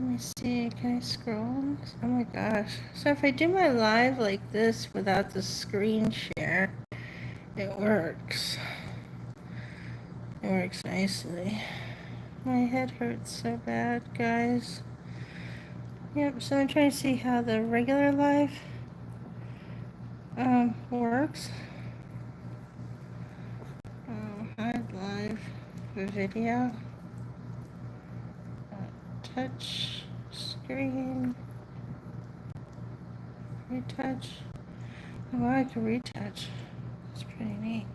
Let me see, can I scroll? Oh my gosh. So if I do my live like this without the screen share, it works. It works nicely. My head hurts so bad, guys. Yep, so I'm trying to see how the regular live works. Hide live video. Touch screen. Retouch. Oh, I can retouch. That's pretty neat.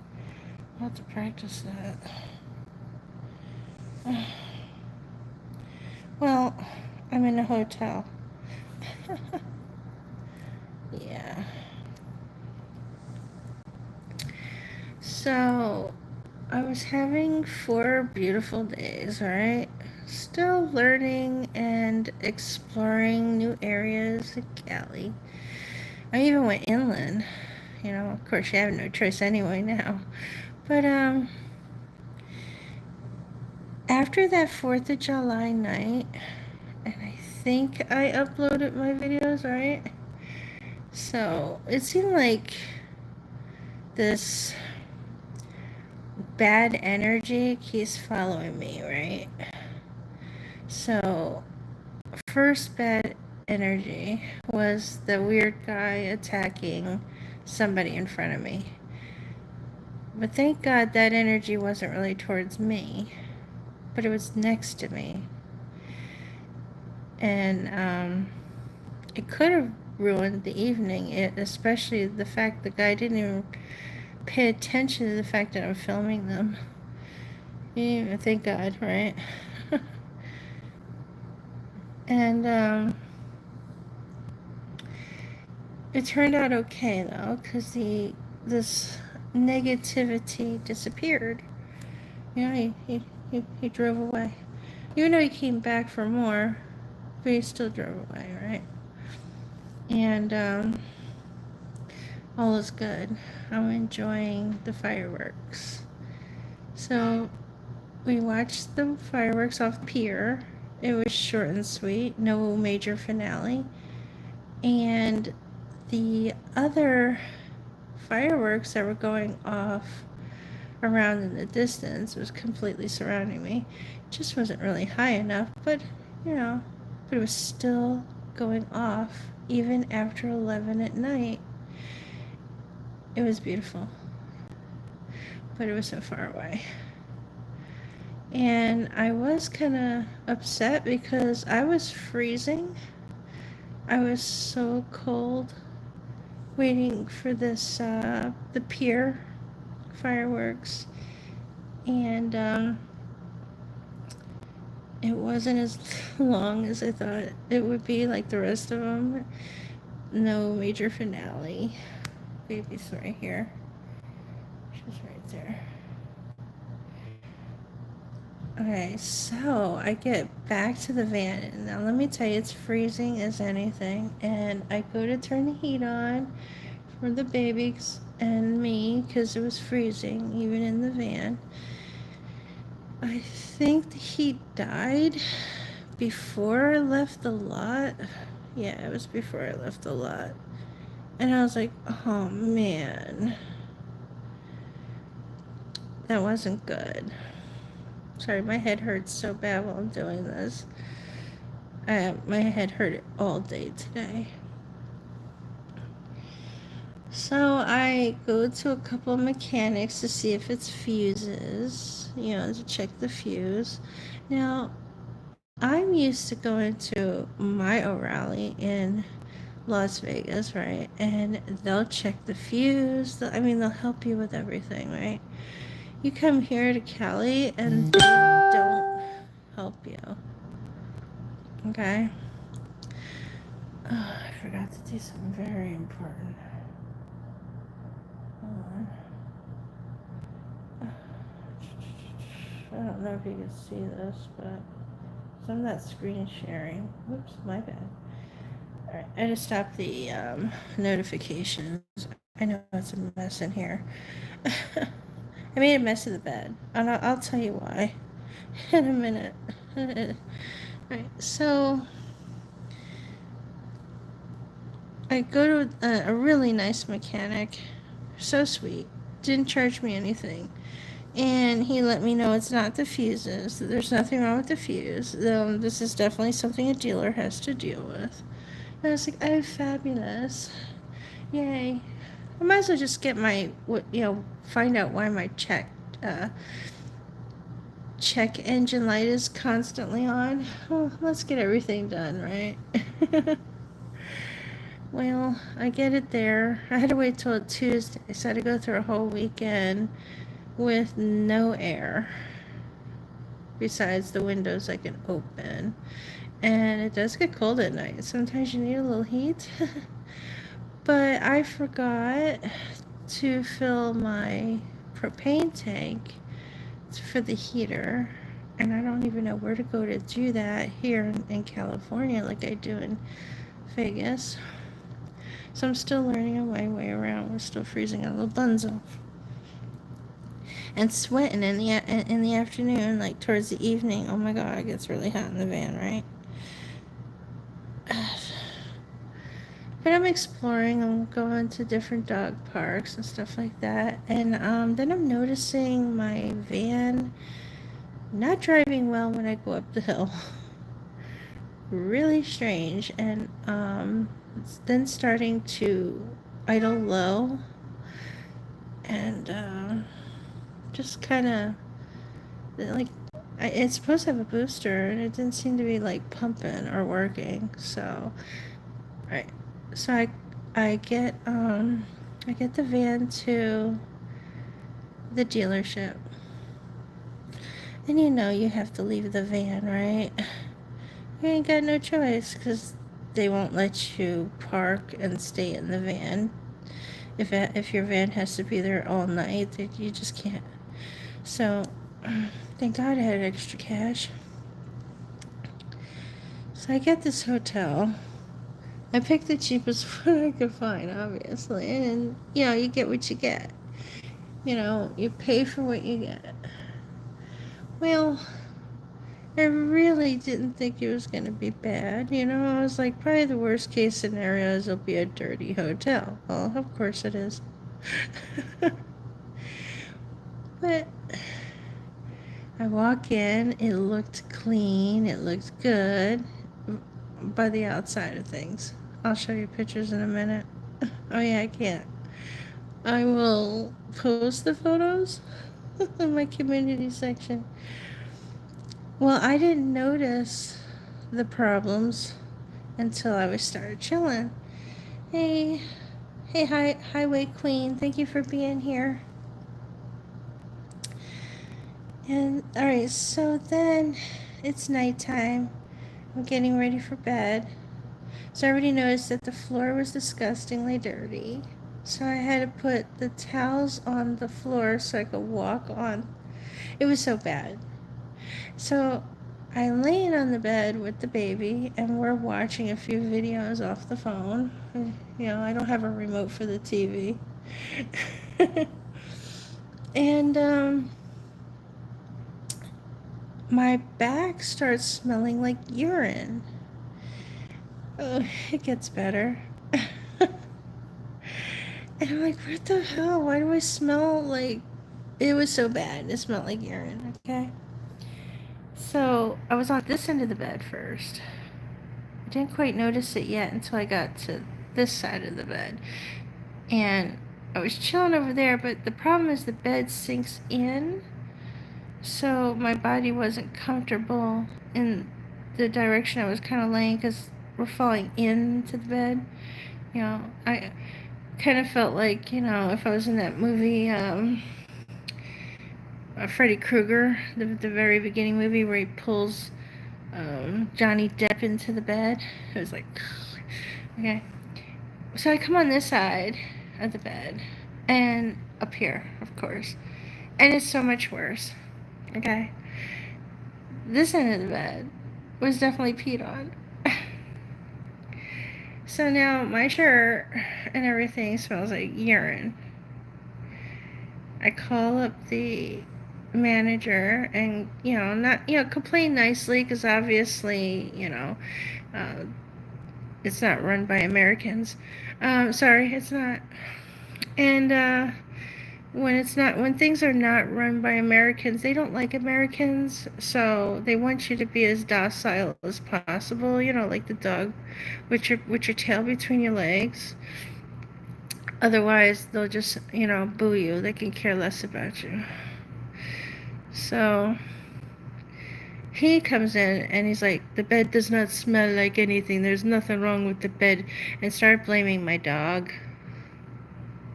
I'll have to practice that. Well, I'm in a hotel. Yeah. So, I was having 4 beautiful days, right? Still learning and exploring new areas of Cali. I even went inland. You know, of course, you have no choice anyway now. But, after that 4th of July night, and I think I uploaded my videos, right? So, it seemed like this bad energy keeps following me, right? So, first bad energy was the weird guy attacking somebody in front of me. But thank God that energy wasn't really towards me, but it was next to me. And it could have ruined the evening, especially the fact the guy didn't even pay attention to the fact that I'm filming them. Yeah, thank God, right? And it turned out okay though, because this negativity disappeared. You know, he drove away. Even though he came back for more, but he still drove away, right? And all is good. I'm enjoying the fireworks. So we watched the fireworks off Pier. It was short and sweet, no major finale. And the other fireworks that were going off around in the distance was completely surrounding me. It just wasn't really high enough, but it was still going off even after 11 at night. It was beautiful, but it was so far away. And I was kind of upset because I was freezing. I was so cold waiting for this, the Pier fireworks. And it wasn't as long as I thought it would be, like the rest of them. No major finale. Baby's right here. She's right there. Okay, so I get back to the van. Now let me tell you, it's freezing as anything. And I go to turn the heat on for the babies and me because it was freezing even in the van. I think the heat died before I left the lot. Yeah, it was before I left the lot. And I was like, oh man, that wasn't good. Sorry, my head hurts so bad while I'm doing this. My head hurt all day today. So I go to a couple of mechanics to see if it's fuses, to check the fuse. Now, I'm used to going to my O'Reilly in Las Vegas, right? And they'll check the fuse. They'll help you with everything, right? You come here to Cali and they don't help you. Okay? Oh, I forgot to do something very important. Hold on. I don't know if you can see this, but I'm not screen sharing. Whoops, my bad. Alright, I just stopped the notifications. I know it's a mess in here. I made a mess of the bed, and I'll tell you why in a minute. Right, so I go to a really nice mechanic, so sweet, didn't charge me anything. And he let me know it's not the fuses, that there's nothing wrong with the fuse. This is definitely something a dealer has to deal with. And I was like, oh, fabulous. Yay. I might as well just get my, find out why my check engine light is constantly on. Well, let's get everything done, right? Well, I get it there. I had to wait till Tuesday, so I had to go through a whole weekend with no air besides the windows I can open. And it does get cold at night. Sometimes you need a little heat. But I forgot to fill my propane tank for the heater. And I don't even know where to go to do that here in California like I do in Vegas. So I'm still learning my way around. We're still freezing a little buns off. And sweating in the afternoon, like towards the evening. Oh my god, it gets really hot in the van, right? But I'm exploring. I'm going to different dog parks and stuff like that. And then I'm noticing my van not driving well when I go up the hill. Really strange. And it's then starting to idle low. And just kind of like it's supposed to have a booster, and it didn't seem to be like pumping or working. So, right. So I get the van to the dealership, and you have to leave the van, right? You ain't got no choice because they won't let you park and stay in the van. If your van has to be there all night, you just can't. So, thank God I had extra cash. So I get this hotel. I picked the cheapest one I could find, obviously. And, you get what you get. You pay for what you get. Well, I really didn't think it was going to be bad. I was like, probably the worst case scenario is it'll be a dirty hotel. Well, of course it is. But I walk in, it looked clean, it looked good by the outside of things. I'll show you pictures in a minute. Oh yeah, I can't. I will post the photos in my community section. Well, I didn't notice the problems until I started chilling. Hey, highway queen, thank you for being here. And alright, so then it's nighttime. I'm getting ready for bed. So I already noticed that the floor was disgustingly dirty. So I had to put the towels on the floor so I could walk on. It was so bad. So I'm laying on the bed with the baby, and we're watching a few videos off the phone. I don't have a remote for the TV. And my back starts smelling like urine. Oh, it gets better. And I'm like, what the hell? Why do I smell like... It was so bad. It smelled like urine, okay? So I was on this end of the bed first. I didn't quite notice it yet until I got to this side of the bed. And I was chilling over there, but the problem is the bed sinks in. So my body wasn't comfortable in the direction I was kind of laying because we're falling into the bed. I kind of felt like, if I was in that movie, Freddy Krueger, the very beginning movie where he pulls Johnny Depp into the bed. It was like, okay. So I come on this side of the bed, and up here, of course. And it's so much worse, okay? This end of the bed was definitely peed on. So now my shirt and everything smells like urine. I call up the manager and, not, complain nicely, because obviously, it's not run by Americans. Sorry, it's not. And when things are not run by Americans, they don't like Americans, so they want you to be as docile as possible, like the dog with your tail between your legs. Otherwise, they'll just, boo you. They can care less about you. So he comes in and he's like, the bed does not smell like anything. There's nothing wrong with the bed. And started blaming my dog.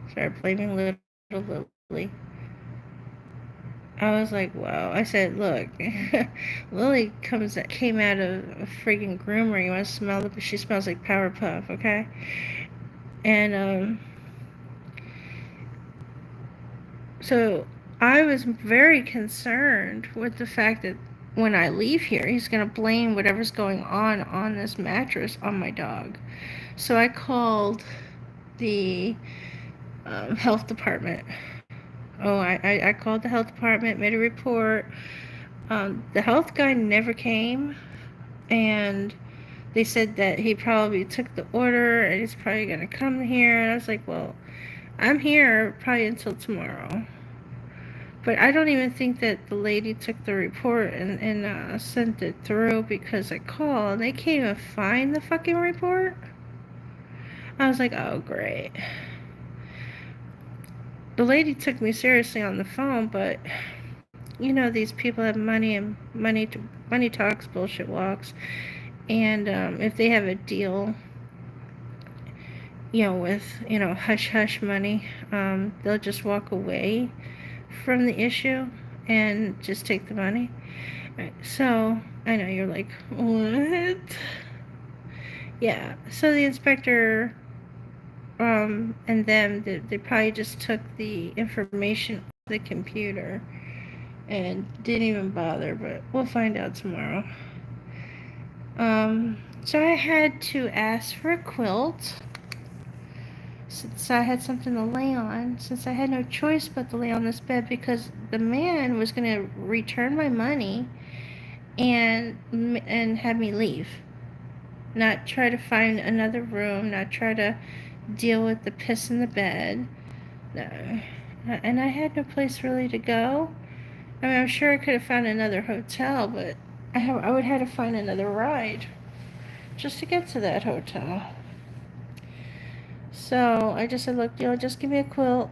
Started blaming little Lily. I was like, wow. I said, look, Lily came out of a friggin' groomer. You want to smell it? But she smells like Powerpuff, okay? And so I was very concerned with the fact that when I leave here, he's going to blame whatever's going on this mattress on my dog. So I called the health department. I called the health department, made a report. The health guy never came, and they said that he probably took the order and he's probably going to come here. And I was like, well, I'm here probably until tomorrow. But I don't even think that the lady took the report and sent it through, because I called and they can't even find the fucking report. I was like, oh, great. The lady took me seriously on the phone, but these people have money, and money talks, bullshit walks. And if they have a deal, with, hush-hush money, they'll just walk away from the issue and just take the money. Right, so I know you're like, what? Yeah, so the inspector and them, they probably just took the information off the computer and didn't even bother, but we'll find out tomorrow. So I had to ask for a quilt, since I had something to lay on, since I had no choice but to lay on this bed, because the man was going to return my money and have me leave. Not try to find another room, not try to deal with the piss in the bed. No. And I had no place really to go. I mean, I'm sure I could have found another hotel, but I would have to find another ride just to get to that hotel. So I just said, look, just give me a quilt.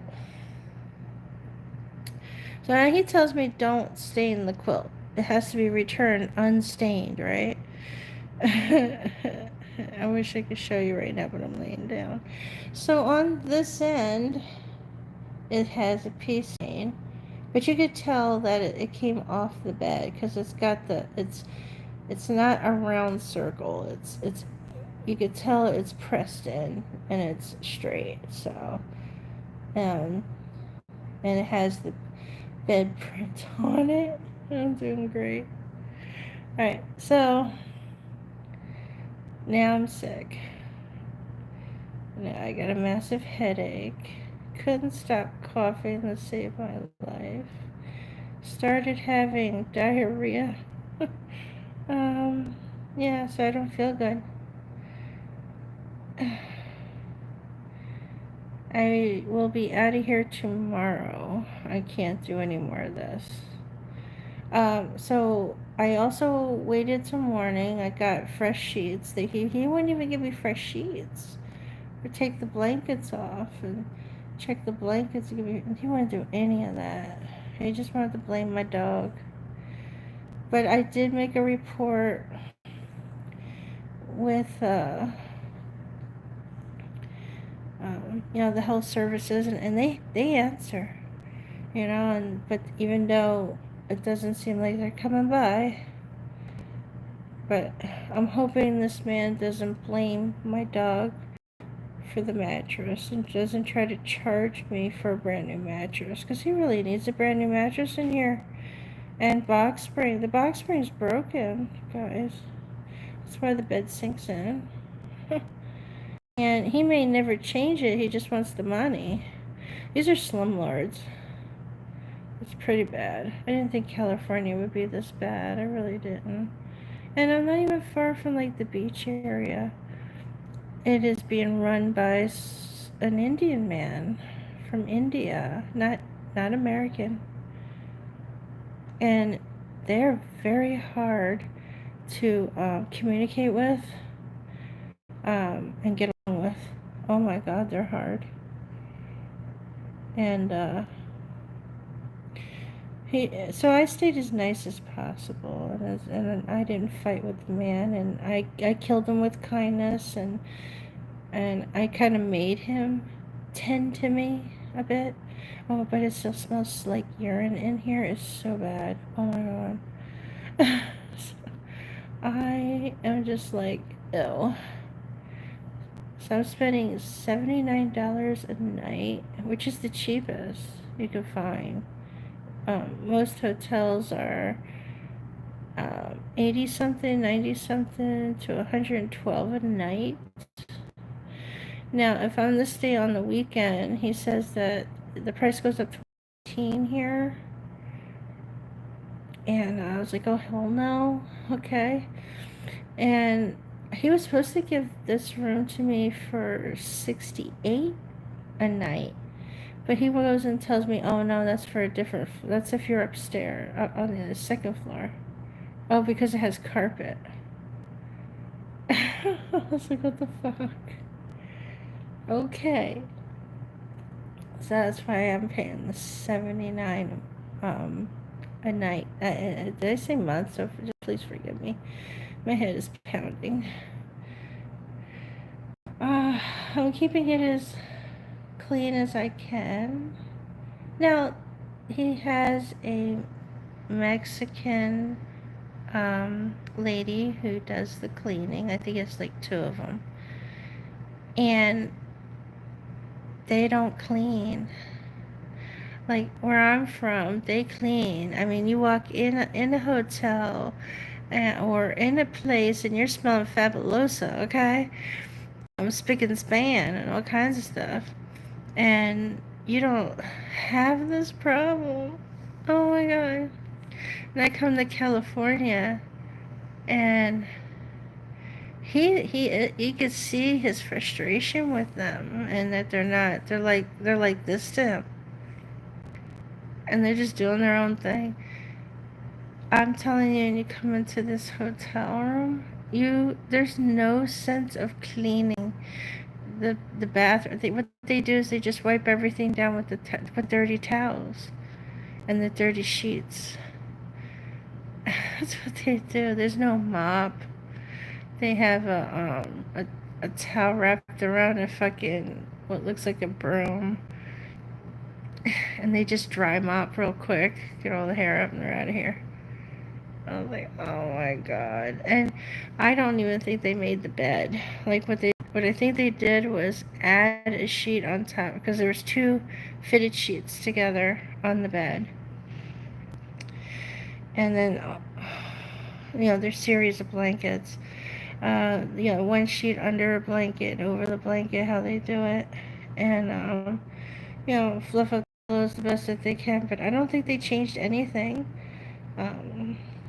So now he tells me don't stain the quilt. It has to be returned unstained, right? I wish I could show you right now, but I'm laying down. So on this end, it has a pea stain, but you could tell that it came off the bed, because it's got it's not a round circle. It's you could tell it's pressed in and it's straight. So, and it has the bed print on it. I'm doing great. Alright, so now I'm sick. Now I got a massive headache. Couldn't stop coughing to save my life. Started having diarrhea. Yeah, so I don't feel good. I will be out of here tomorrow. I can't do any more of this. So I also waited till morning. I got fresh sheets. He wouldn't even give me fresh sheets. Or take the blankets off and check the blankets. He wouldn't do any of that. He just wanted to blame my dog. But I did make a report with the health services, and they answer, but even though it doesn't seem like they're coming by, but I'm hoping this man doesn't blame my dog for the mattress and doesn't try to charge me for a brand new mattress, because he really needs a brand new mattress in here. And box spring, the box spring's broken, guys. That's why the bed sinks in. And he may never change it, he just wants the money. These are slumlords. It's pretty bad. I didn't think California would be this bad. I really didn't. And I'm not even far from like the beach area. It is being run by an Indian man from India, not American. And they're very hard to communicate with and get along with. Oh my God, they're hard. And so I stayed as nice as possible, and I didn't fight with the man, and I killed him with kindness, and I kind of made him tend to me a bit. Oh, but it still smells like urine in here. It's so bad. Oh my God. I am just like, ew. So I'm spending $79 a night, which is the cheapest you can find. Most hotels are 80 something, 90 something to 112 a night. Now, if I'm to stay on the weekend, he says that the price goes up to 15 here. And I was like, oh, hell no. Okay. And he was supposed to give this room to me for 68 a night. But he goes and tells me, oh, no, that's for a different, that's if you're upstairs, on the second floor. Oh, because it has carpet. I was like, what the fuck? Okay. So that's why I'm paying the $79 a night. Did I say month? So just please forgive me. My head is pounding. I'm keeping it as clean as I can. Now, he has a Mexican lady who does the cleaning. I think it's like 2 of them. And they don't clean. Like where I'm from, they clean. I mean, you walk in a hotel or in a place and you're smelling fabulosa, okay? I'm spick and span and all kinds of stuff. And you don't have this problem. Oh my God. And I come to California and you could see his frustration with them and that they're like this to him. And they're just doing their own thing. I'm telling you, when you come into this hotel room, there's no sense of cleaning the bathroom. What they do is they just wipe everything down with dirty towels and the dirty sheets. That's what they do. There's no mop. They have a towel wrapped around a fucking what looks like a broom, and they just dry mop real quick, get all the hair up, and they're out of here. I was like, oh my God. And I don't even think they made the bed. Like what I think they did was add a sheet on top because there was 2 fitted sheets together on the bed. And then, there's series of blankets. 1 sheet under a blanket, over the blanket, how they do it. And, fluff up the pillows the best that they can. But I don't think they changed anything.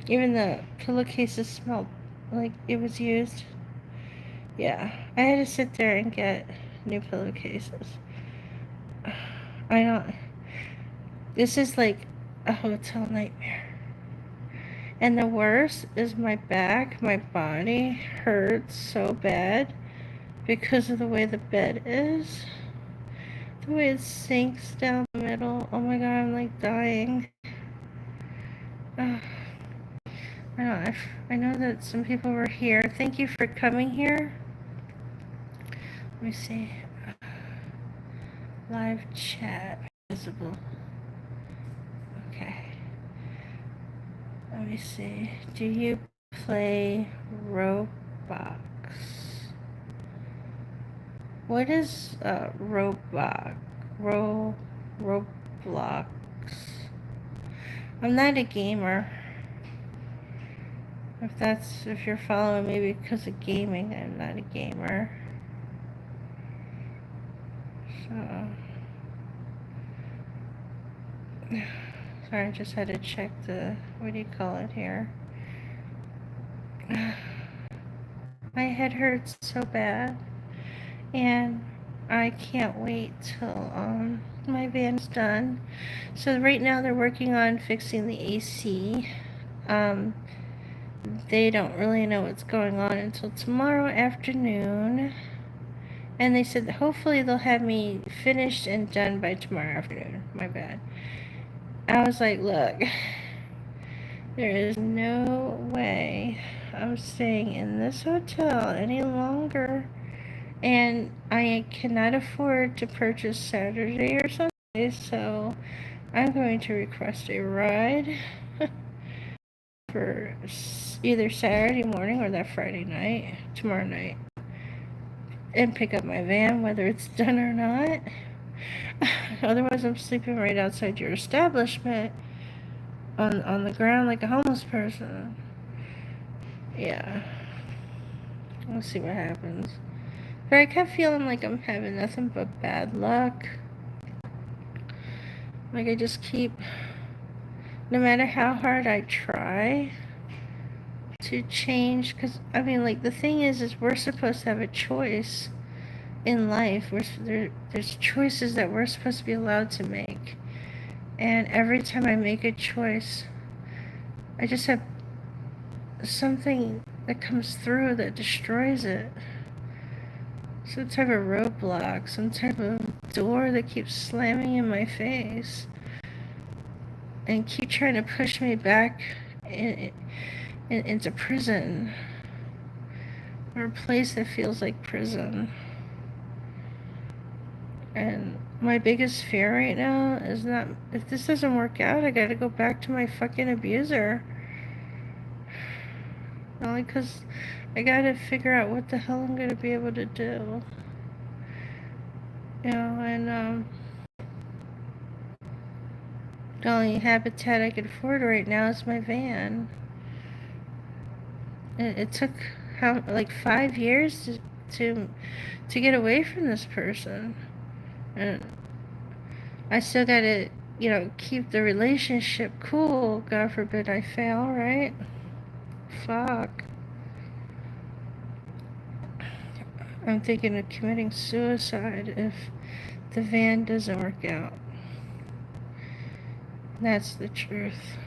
Even the pillowcases smelled like it was used. Yeah, I had to sit there and get new pillowcases. This is like a hotel nightmare. And the worst is my back, my body hurts so bad because of the way the bed is. The way it sinks down the middle. Oh my God, I'm like dying. I know that some people were here. Thank you for coming here. Let me see. Live chat visible. Okay. Let me see. Do you play Roblox? What is Roblox? Roblox. I'm not a gamer. If you're following me because of gaming, I'm not a gamer. So Sorry, I just had to check the, what do you call it here? My head hurts so bad, and I can't wait till my van's done. So right now they're working on fixing the AC. They don't really know what's going on until tomorrow afternoon. And they said that hopefully they'll have me finished and done by tomorrow afternoon. My bad. I was like, look, there is no way I'm staying in this hotel any longer. And I cannot afford to purchase Saturday or Sunday, so I'm going to request a ride for either Saturday morning or that Friday night, tomorrow night, and pick up my van, whether it's done or not. Otherwise, I'm sleeping right outside your establishment on the ground like a homeless person. Yeah. We'll see what happens. But I kept feeling like I'm having nothing but bad luck. Like I just keep, no matter how hard I try to change, because I mean, like, the thing is we're supposed to have a choice in life. There's choices that we're supposed to be allowed to make, and every time I make a choice, I just have something that comes through that destroys it. Some type of roadblock, some type of door that keeps slamming in my face and keep trying to push me back into prison, or a place that feels like prison. And my biggest fear right now is not, if this doesn't work out, I gotta go back to my fucking abuser. Only because I gotta figure out what the hell I'm gonna be able to do. You know, and the only habitat I can afford right now is my van. It took like 5 years to get away from this person, and I still gotta, keep the relationship cool. God forbid I fail, right? Fuck. I'm thinking of committing suicide if the van doesn't work out. That's the truth.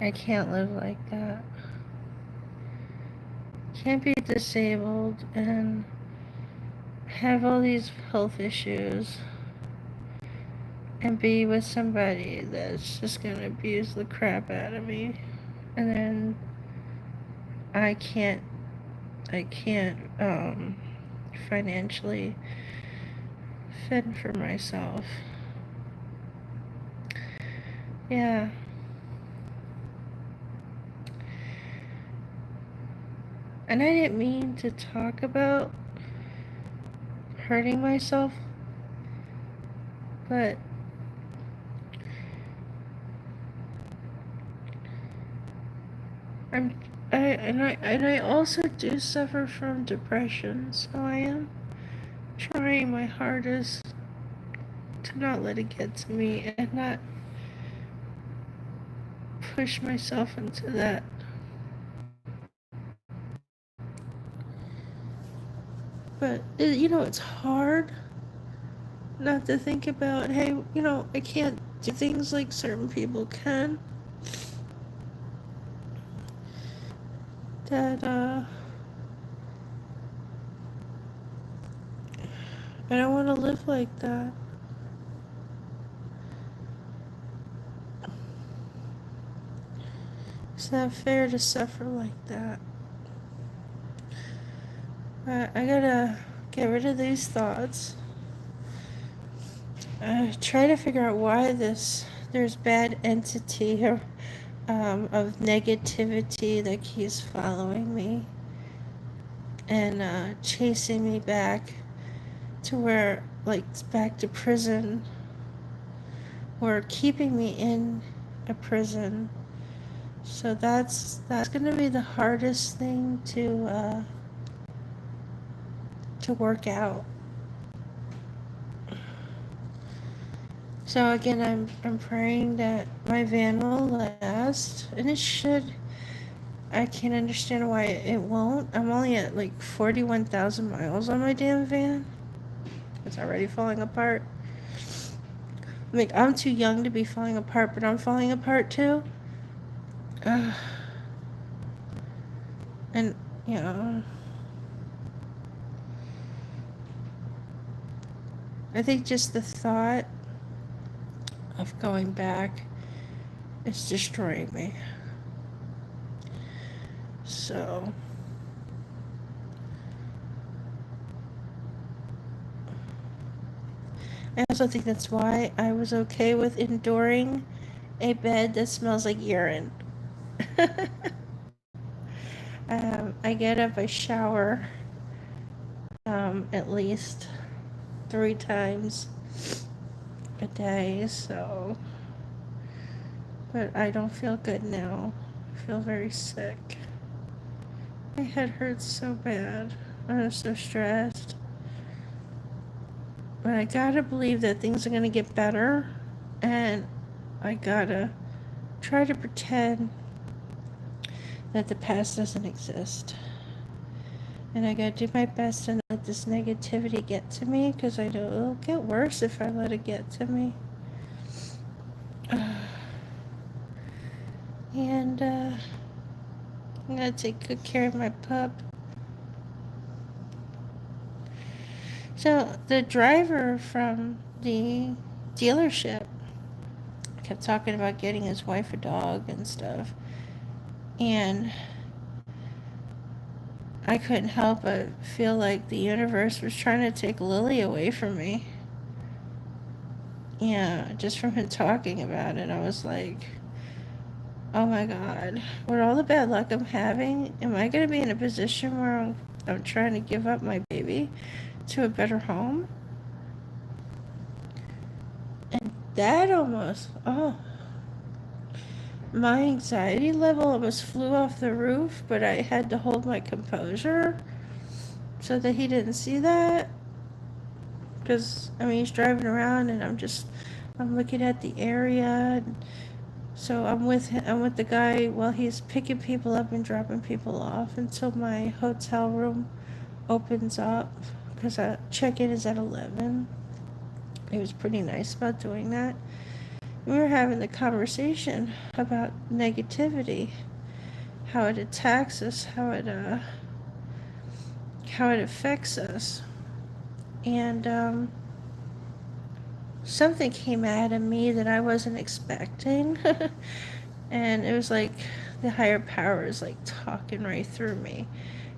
I can't live like that. Can't be disabled and have all these health issues and be with somebody that's just gonna abuse the crap out of me, and then I can't financially fend for myself. Yeah. And I didn't mean to talk about hurting myself, but I also do suffer from depression, so I am trying my hardest to not let it get to me and not push myself into that. But it's hard not to think about, hey, I can't do things like certain people can. That I don't want to live like that. It's not fair to suffer like that. But I gotta get rid of these thoughts. Try to figure out why there's bad entity of negativity that keeps following me and chasing me back to where, like, back to prison, or keeping me in a prison. So that's gonna be the hardest thing to work out. So again, I'm praying that my van will last, and it should. I can't understand why it won't. I'm only at like 41,000 miles on my damn van. It's already falling apart. Like, I'm too young to be falling apart, but I'm falling apart too. Ugh. And, you know, I think just the thought of going back is destroying me. So, I also think that's why I was okay with enduring a bed that smells like urine. I get up, I shower at least 3 times a day, so. But I don't feel good now. I feel very sick. My head hurts so bad. I'm so stressed. But I gotta believe that things are gonna get better, and I gotta try to pretend that the past doesn't exist. And I gotta do my best to not let this negativity get to me, because I know it'll get worse if I let it get to me. And I'm gonna take good care of my pup. So the driver from the dealership kept talking about getting his wife a dog and stuff. And I couldn't help but feel like the universe was trying to take Lily away from me. Yeah, just from him talking about it, I was like, oh my God, with all the bad luck I'm having, am I going to be in a position where I'm trying to give up my baby to a better home? And that almost, my anxiety level almost flew off the roof, but I had to hold my composure so that he didn't see that. Because, I mean, he's driving around and I'm looking at the area. And so I'm with the guy while he's picking people up and dropping people off until my hotel room opens up, because check-in is at 11. He was pretty nice about doing that. We were having the conversation about negativity, how it attacks us, how it affects us. And something came out of me that I wasn't expecting. And it was like the higher power is like talking right through me.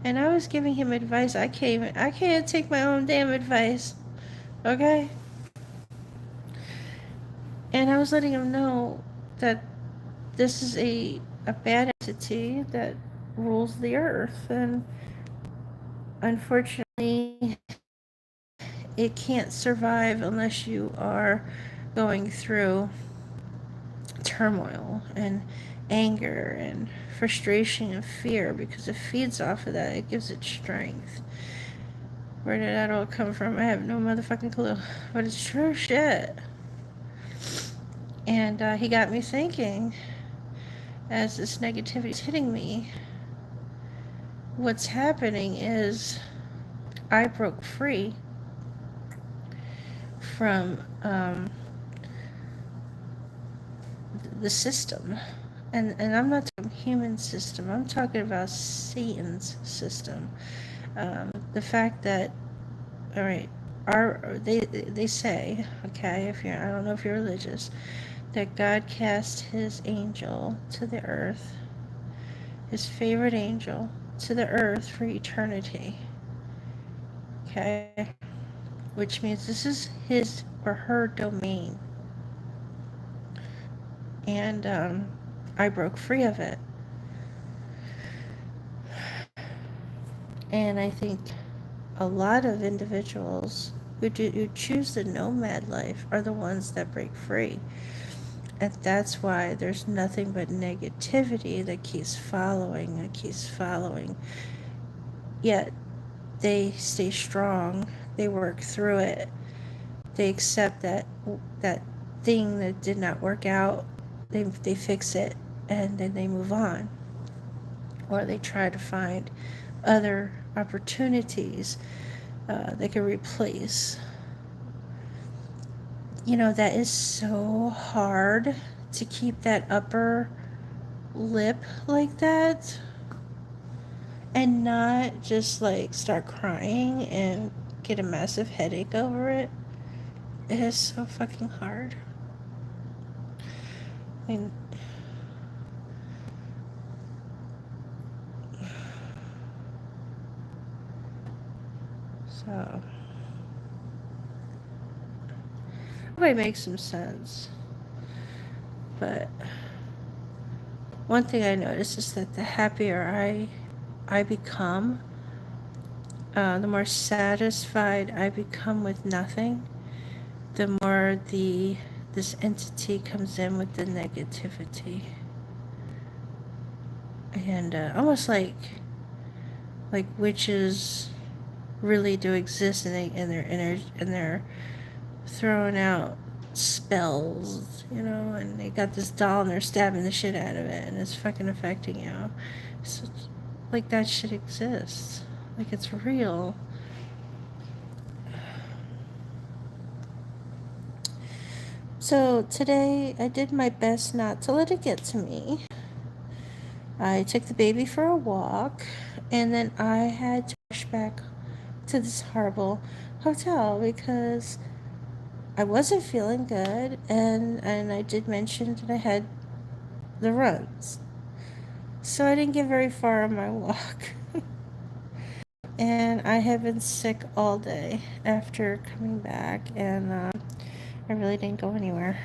And I was giving him advice. I can't take my own damn advice. Okay? And I was letting him know that this is a bad entity that rules the earth. And unfortunately, it can't survive unless you are going through turmoil and anger and frustration and fear, because it feeds off of that. It gives it strength. Where did that all come from? I have no motherfucking clue. But it's true shit. And he got me thinking, as this negativity is hitting me, what's happening is I broke free from the system. And I'm not talking human system. I'm talking about Satan's system. The fact that, all right, they say, okay, I don't know if you're religious, that God cast his angel to the earth, his favorite angel, to the earth for eternity. Okay? Which means this is his or her domain. And I broke free of it. And I think a lot of individuals who choose the nomad life are the ones that break free. And that's why there's nothing but negativity that keeps following. Yet they stay strong. They work through it. They accept that thing that did not work out, they fix it and then they move on, or they try to find other opportunities they can replace. You know, that is so hard to keep that upper lip like that and not just like start crying and get a massive headache over it. It is so fucking hard. I mean, so it makes some sense. But one thing I noticed is that the happier I become, the more satisfied I become with nothing, the more this entity comes in with the negativity. And almost like witches really do exist, and they're throwing out spells, you know, and they got this doll and they're stabbing the shit out of it and it's fucking affecting you. So, like, that shit exists. Like, it's real. So today I did my best not to let it get to me. I took the baby for a walk, and then I had to rush back to this horrible hotel because I wasn't feeling good, and I did mention that I had the runs. So I didn't get very far on my walk. And I have been sick all day after coming back, and I really didn't go anywhere.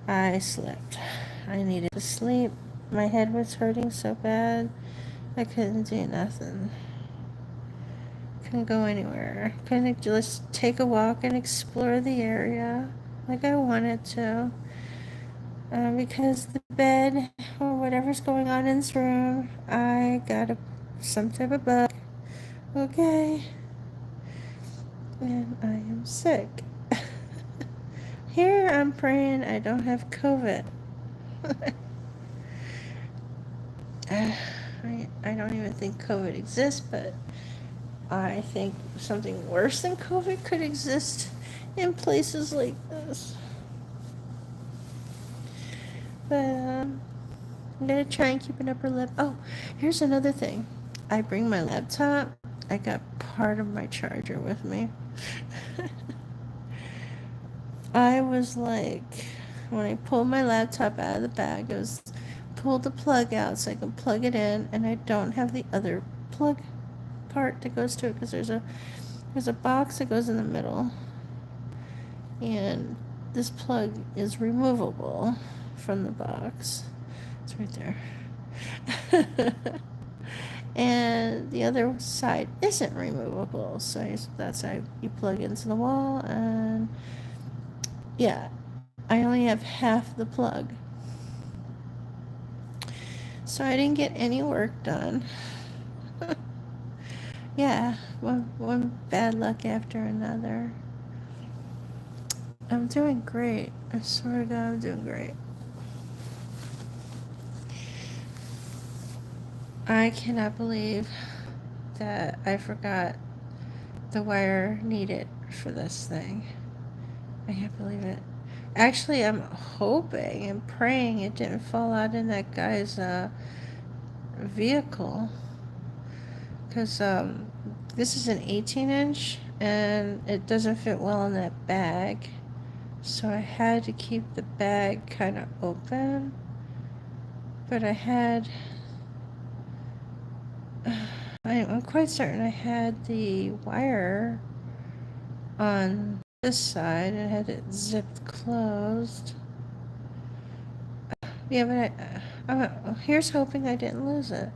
I slept. I needed to sleep. My head was hurting so bad, I couldn't do nothing. Couldn't go anywhere. Couldn't just take a walk and explore the area like I wanted to. Because the bed, or whatever's going on in this room, I got some type of bug. Okay. And I am sick. Here I'm praying I don't have COVID. I don't even think COVID exists, but I think something worse than COVID could exist in places like this. But I'm gonna try and keep an upper lip. Oh, here's another thing. I bring my laptop. I got part of my charger with me. I was like, when I pulled my laptop out of the bag, I was pulled the plug out so I can plug it in, and I don't have the other plug part that goes to it because there's a box that goes in the middle, and this plug is removable from the box. It's right there. And the other side isn't removable, so that's how you plug into the wall. And yeah, I only have half the plug, so I didn't get any work done. Yeah, one bad luck after another. I'm doing great. I swear to God, I'm doing great. I cannot believe that I forgot the wire needed for this thing. I can't believe it. Actually, I'm hoping and praying it didn't fall out in that guy's vehicle. Because this is an 18-inch and it doesn't fit well in that bag. So I had to keep the bag kind of open. But I'm quite certain I had the wire on this side and had it zipped closed. Yeah, but here's hoping I didn't lose it.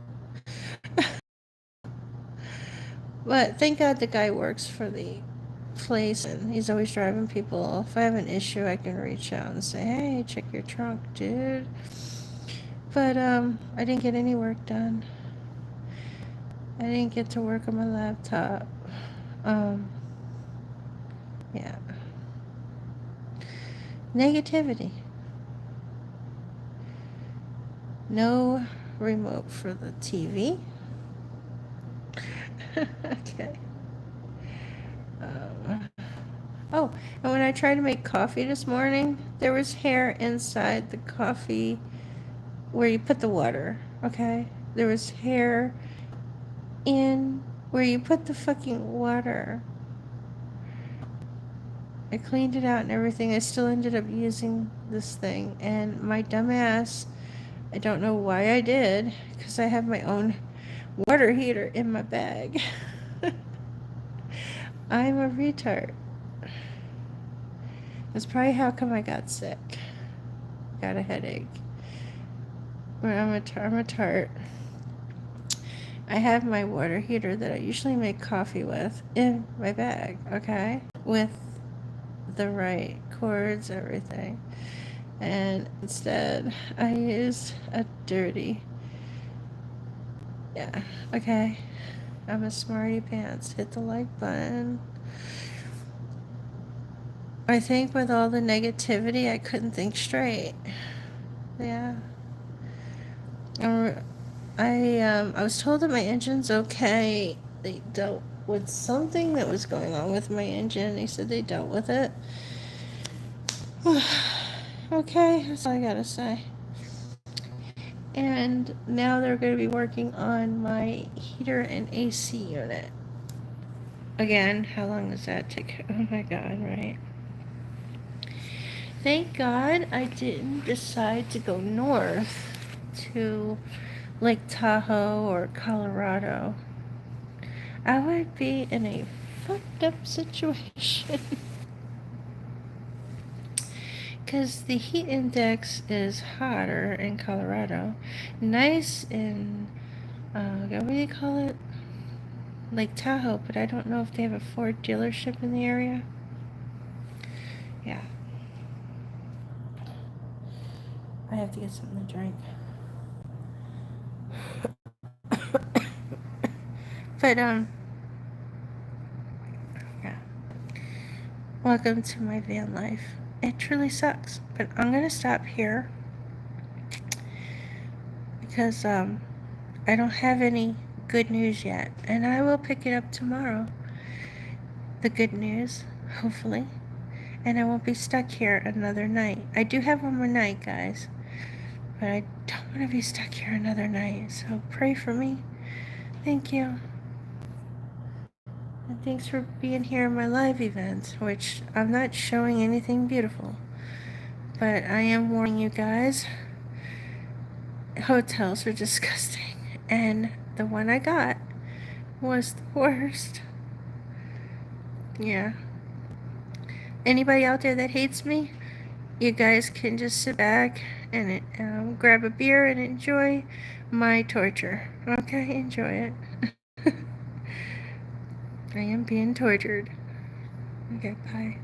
But thank God the guy works for the place and he's always driving people. If I have an issue, I can reach out and say, hey, check your trunk, dude. But I didn't get any work done. I didn't get to work on my laptop. Yeah. Negativity. No remote for the TV. Okay. Oh, and when I tried to make coffee this morning, there was hair inside the coffee where you put the water, okay? There was hair in where you put the fucking water. I cleaned it out and everything. I still ended up using this thing. And my dumbass, I don't know why I did, because I have my own water heater in my bag. I'm a retard. That's probably how come I got sick. Got a headache. I'm a tart. I have my water heater that I usually make coffee with in my bag, okay? With the right cords, everything. And instead, I used a dirty. Yeah, okay. I'm a smarty pants. Hit the like button. I think with all the negativity, I couldn't think straight. Yeah. I was told that my engine's okay. They dealt with something that was going on with my engine. They said they dealt with it. Okay, that's all I gotta say. And now they're going to be working on my heater and AC unit. Again, how long does that take? Oh my god, right? Thank God I didn't decide to go north to Lake Tahoe or Colorado. I would be in a fucked up situation. Because the heat index is hotter in Colorado. Nice in, what do you call it? Lake Tahoe, but I don't know if they have a Ford dealership in the area. Yeah. I have to get something to drink. But, yeah. Welcome to my van life. It truly sucks, but I'm gonna stop here because, I don't have any good news yet, and I will pick it up tomorrow. The good news, hopefully, and I won't be stuck here another night. I do have one more night, guys, but I don't want to be stuck here another night, so pray for me. Thank you. And thanks for being here in my live event, which I'm not showing anything beautiful, but I am warning you guys, hotels are disgusting, and the one I got was the worst. Yeah. Anybody out there that hates me, you guys can just sit back and grab a beer and enjoy my torture. Okay, enjoy it. I am being tortured. Okay, bye.